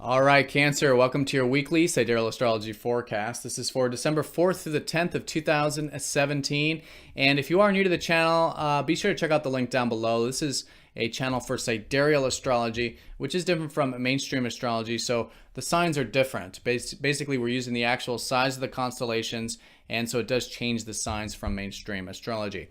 All right, Cancer, welcome to your weekly Sidereal Astrology forecast. This is for December 4th through the 10th of 2017. And if you are new to the channel, be sure to check out the link down below. This is a channel for Sidereal Astrology, which is different from mainstream astrology. So the signs are different. Basically, we're using the actual size of the constellations, and so it does change the signs from mainstream astrology.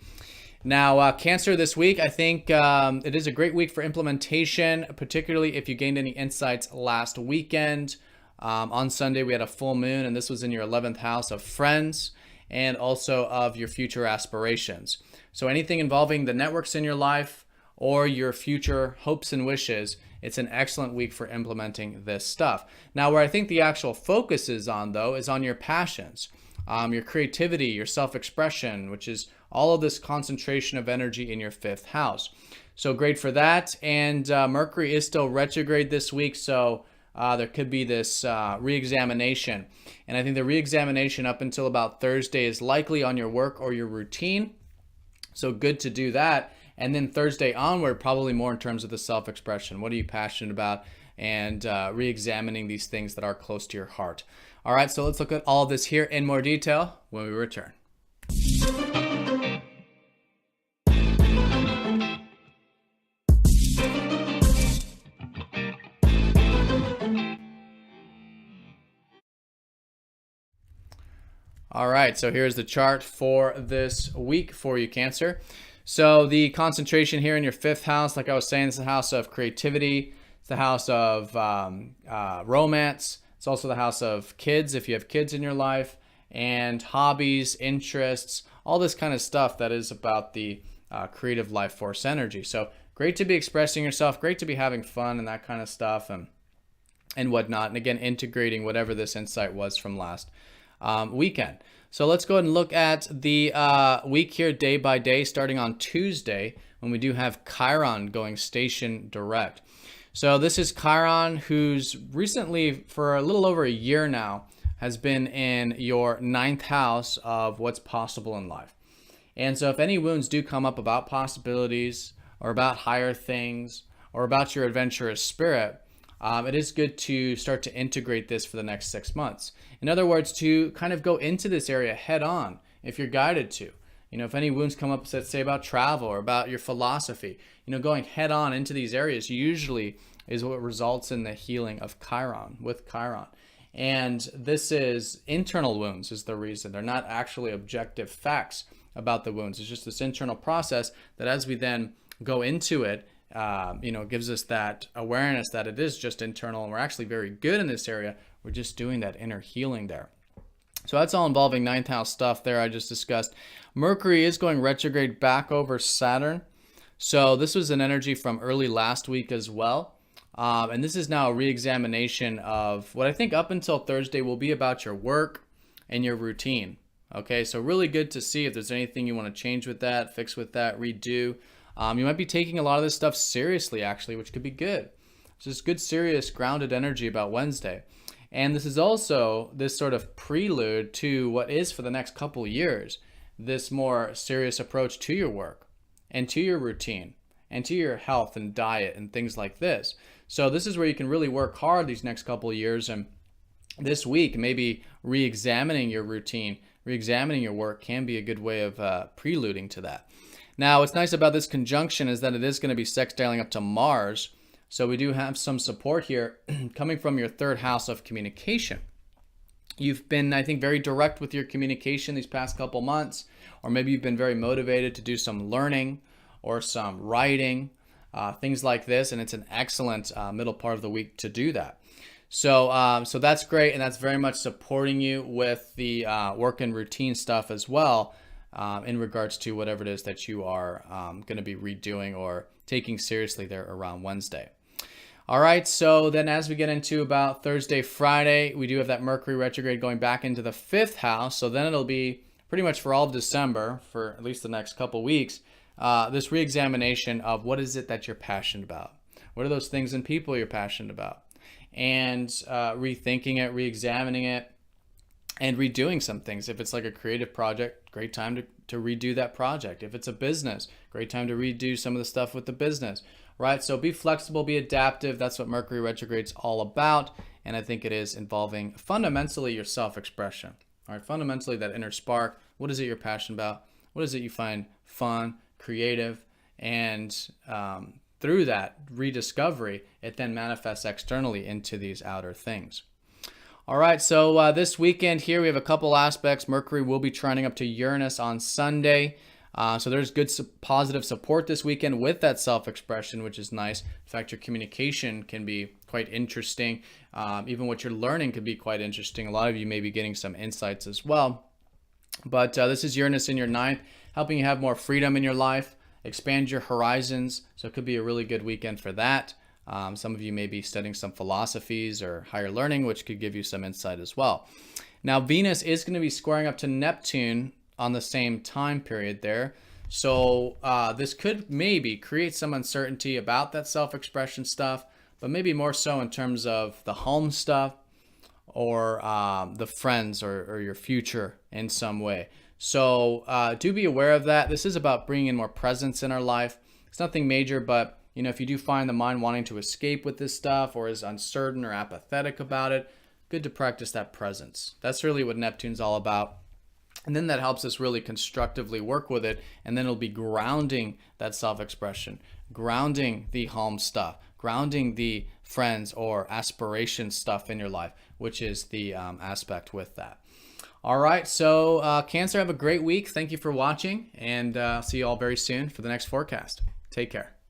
Now, Cancer this week, I think it is a great week for implementation, particularly if you gained any insights last weekend. On Sunday, we had a full moon, and this was in your 11th house of friends and also of your future aspirations. So anything involving the networks in your life or your future hopes and wishes, it's an excellent week for implementing this stuff. Now, where I think the actual focus is on, though, is on your passions, your creativity, your self-expression, which is all of this concentration of energy in your 5th house. So great for that. And Mercury is still retrograde this week, so there could be this re-examination. And I think the re-examination up until about Thursday is likely on your work or your routine. So good to do that. And then Thursday onward, probably more in terms of the self-expression. What are you passionate about? And re-examining these things that are close to your heart. All right, so let's look at all this here in more detail when we return. All right, so here's the chart for this week for you, Cancer. So the concentration here in your 5th house, like I was saying, it's the house of creativity. It's the house of romance. It's also the house of kids, if you have kids in your life, and hobbies, interests, all this kind of stuff that is about the creative life force energy. So great to be expressing yourself, great to be having fun and that kind of stuff and whatnot. And again, integrating whatever this insight was from last weekend. So let's go ahead and look at the week here day by day, starting on Tuesday when we do have Chiron going station direct. So this is Chiron, who's recently, for a little over a year now, has been in your 9th house of what's possible in life. And so if any wounds do come up about possibilities or about higher things or about your adventurous spirit, it is good to start to integrate this for the next 6 months. In other words, to kind of go into this area head on if you're guided to. You know, if any wounds come up, let's say about travel or about your philosophy, you know, going head on into these areas usually is what results in the healing of Chiron, with Chiron. And this is internal wounds is the reason. They're not actually objective facts about the wounds. It's just this internal process that as we then go into it, gives us that awareness that it is just internal and we're actually very good in this area. We're just doing that inner healing there. So that's all involving 9th house stuff there I just discussed. Mercury is going retrograde back over Saturn. So this was an energy from early last week as well. And this is now a re-examination of what I think up until Thursday will be about your work and your routine. Okay, so really good to see if there's anything you want to change with that, fix with that, redo. You might be taking a lot of this stuff seriously, actually, which could be good. It's just good, serious, grounded energy about Wednesday. And this is also this sort of prelude to what is for the next couple years, this more serious approach to your work and to your routine and to your health and diet and things like this. So this is where you can really work hard these next couple of years. And this week, maybe re-examining your routine, re-examining your work can be a good way of preluding to that. Now, what's nice about this conjunction is that it is going to be sextiling up to Mars. So we do have some support here coming from your 3rd house of communication. You've been, I think, very direct with your communication these past couple months, or maybe you've been very motivated to do some learning or some writing, things like this, and it's an excellent middle part of the week to do that. So that's great, and that's very much supporting you with the work and routine stuff as well, in regards to whatever it is that you are going to be redoing or taking seriously there around Wednesday. All right, so then as we get into about Thursday, Friday, we do have that Mercury retrograde going back into the 5th house. So then it'll be pretty much for all of December, for at least the next couple weeks, this re-examination of what is it that you're passionate about. What are those things and people you're passionate about? And rethinking it, re-examining it, and redoing some things. If it's like a creative project, great time to redo that project. If it's a business, great time to redo some of the stuff with the business. right? So be flexible, be adaptive. That's what Mercury retrograde's all about. And I think it is involving fundamentally your self-expression, all right? Fundamentally that inner spark. What is it you're passionate about? What is it you find fun, creative? And through that rediscovery, it then manifests externally into these outer things. All right, so this weekend here, we have a couple aspects. Mercury will be trining up to Uranus on Sunday. So there's good positive support this weekend with that self-expression, which is nice. In fact, your communication can be quite interesting. Even what you're learning could be quite interesting. A lot of you may be getting some insights as well. But this is Uranus in your ninth, helping you have more freedom in your life, expand your horizons. So it could be a really good weekend for that. Some of you may be studying some philosophies or higher learning, which could give you some insight as well. Now, Venus is going to be squaring up to Neptune on the same time period there. So this could maybe create some uncertainty about that self-expression stuff, but maybe more so in terms of the home stuff or the friends or your future in some way. So do be aware of that. This is about bringing in more presence in our life. It's nothing major, but you know, if you do find the mind wanting to escape with this stuff or is uncertain or apathetic about it, good to practice that presence. That's really what Neptune's all about. And then that helps us really constructively work with it. And then it'll be grounding that self-expression, grounding the home stuff, grounding the friends or aspiration stuff in your life, which is the aspect with that. All right, so Cancer, have a great week. Thank you for watching, and see you all very soon for the next forecast. Take care.